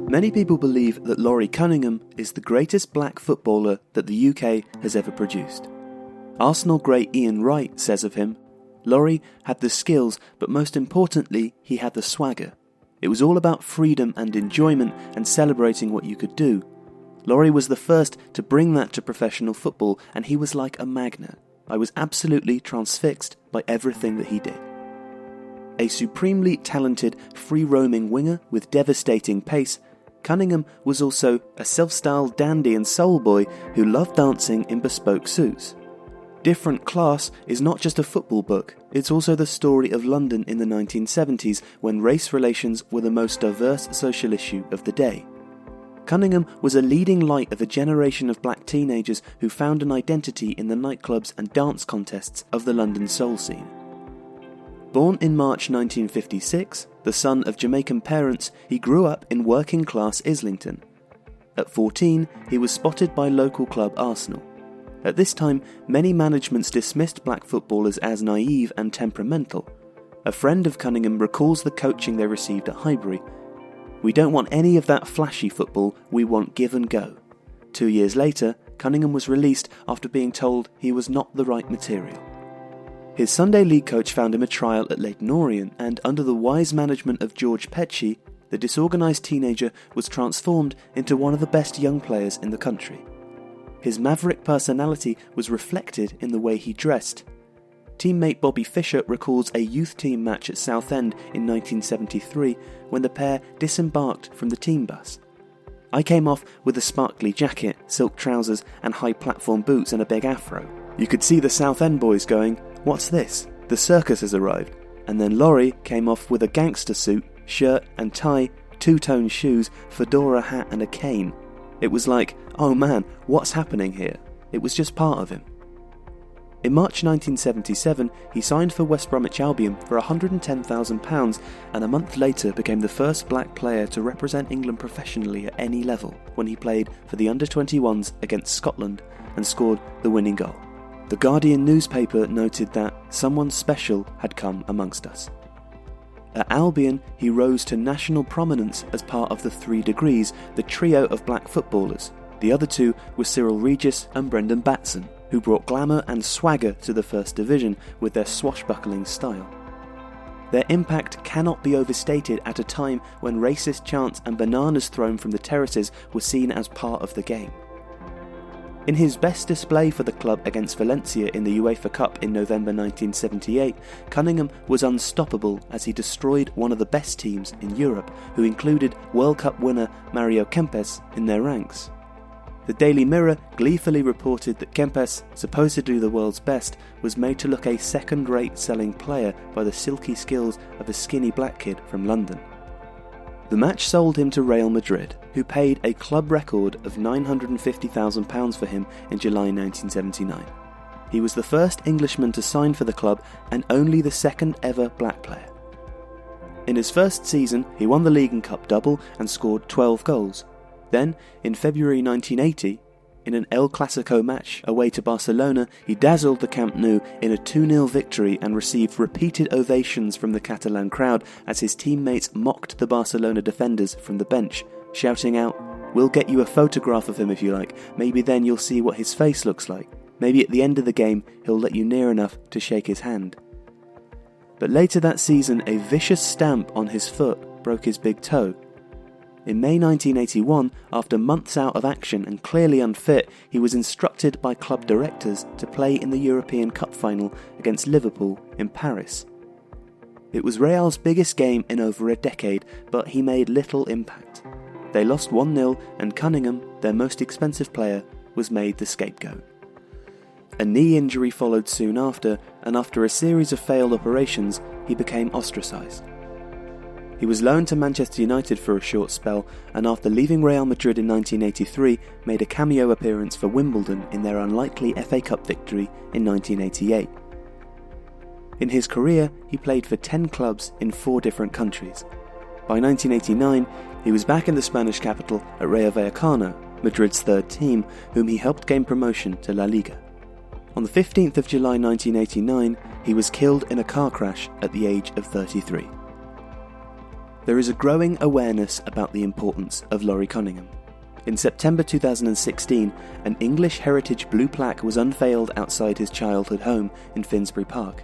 Many people believe that Laurie Cunningham is the greatest black footballer that the UK has ever produced. Arsenal great Ian Wright says of him, "Laurie had the skills, but most importantly, he had the swagger. It was all about freedom and enjoyment and celebrating what you could do. Laurie was the first to bring that to professional football, and he was like a magnet. I was absolutely transfixed by everything that he did." A supremely talented, free-roaming winger with devastating pace, Cunningham was also a self-styled dandy and soul boy who loved dancing in bespoke suits. Different Class is not just a football book, it's also the story of London in the 1970s when race relations were the most diverse social issue of the day. Cunningham was a leading light of a generation of black teenagers who found an identity in the nightclubs and dance contests of the London soul scene. Born in March 1956, the son of Jamaican parents, he grew up in working-class Islington. At 14, he was spotted by local club Arsenal. At this time, many managements dismissed black footballers as naive and temperamental. A friend of Cunningham recalls the coaching they received at Highbury. "We don't want any of that flashy football, we want give and go." 2 years later, Cunningham was released after being told he was not the right material. His Sunday league coach found him a trial at Leyton Orient, and under the wise management of George Petchey, the disorganised teenager was transformed into one of the best young players in the country. His maverick personality was reflected in the way he dressed. Teammate Bobby Fischer recalls a youth team match at Southend in 1973 when the pair disembarked from the team bus. "I came off with a sparkly jacket, silk trousers and high platform boots and a big afro. You could see the Southend boys going, 'What's this? The circus has arrived.' And then Laurie came off with a gangster suit, shirt and tie, two-tone shoes, fedora hat and a cane. It was like, oh man, what's happening here? It was just part of him." In March 1977, he signed for West Bromwich Albion for £110,000 and a month later became the first black player to represent England professionally at any level when he played for the under-21s against Scotland and scored the winning goal. The Guardian newspaper noted that someone special had come amongst us. At Albion, he rose to national prominence as part of the Three Degrees, the trio of black footballers. The other two were Cyril Regis and Brendan Batson, who brought glamour and swagger to the First Division with their swashbuckling style. Their impact cannot be overstated at a time when racist chants and bananas thrown from the terraces were seen as part of the game. In his best display for the club against Valencia in the UEFA Cup in November 1978, Cunningham was unstoppable as he destroyed one of the best teams in Europe, who included World Cup winner Mario Kempes in their ranks. The Daily Mirror gleefully reported that Kempes, supposedly the world's best, was made to look a second-rate selling player by the silky skills of a skinny black kid from London. The match sold him to Real Madrid, who paid a club record of £950,000 for him in July 1979. He was the first Englishman to sign for the club and only the second ever black player. In his first season, he won the League and Cup double and scored 12 goals. Then, in February 1980, in an El Clasico match away to Barcelona, he dazzled the Camp Nou in a 2-0 victory and received repeated ovations from the Catalan crowd as his teammates mocked the Barcelona defenders from the bench, shouting out, "We'll get you a photograph of him if you like, maybe then you'll see what his face looks like. Maybe at the end of the game he'll let you near enough to shake his hand." But later that season, a vicious stamp on his foot broke his big toe. In May 1981, after months out of action and clearly unfit, he was instructed by club directors to play in the European Cup final against Liverpool in Paris. It was Real's biggest game in over a decade, but he made little impact. They lost 1-0 and Cunningham, their most expensive player, was made the scapegoat. A knee injury followed soon after, and after a series of failed operations, he became ostracised. He was loaned to Manchester United for a short spell, and after leaving Real Madrid in 1983, made a cameo appearance for Wimbledon in their unlikely FA Cup victory in 1988. In his career, he played for 10 clubs in 4 different countries. By 1989, he was back in the Spanish capital at Rayo Vallecano, Madrid's third team, whom he helped gain promotion to La Liga. On the 15th of July 1989, he was killed in a car crash at the age of 33. There is a growing awareness about the importance of Laurie Cunningham. In September 2016, an English heritage blue plaque was unveiled outside his childhood home in Finsbury Park.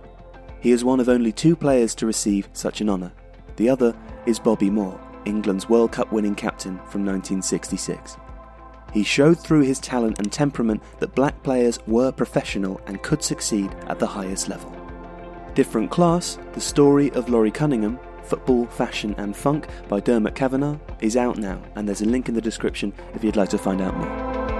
He is one of only 2 players to receive such an honour. The other is Bobby Moore, England's World Cup winning captain from 1966. He showed through his talent and temperament that black players were professional and could succeed at the highest level. Different Class, the story of Laurie Cunningham, Football, Fashion and Funk by Dermot Kavanagh is out now, and there's a link in the description if you'd like to find out more.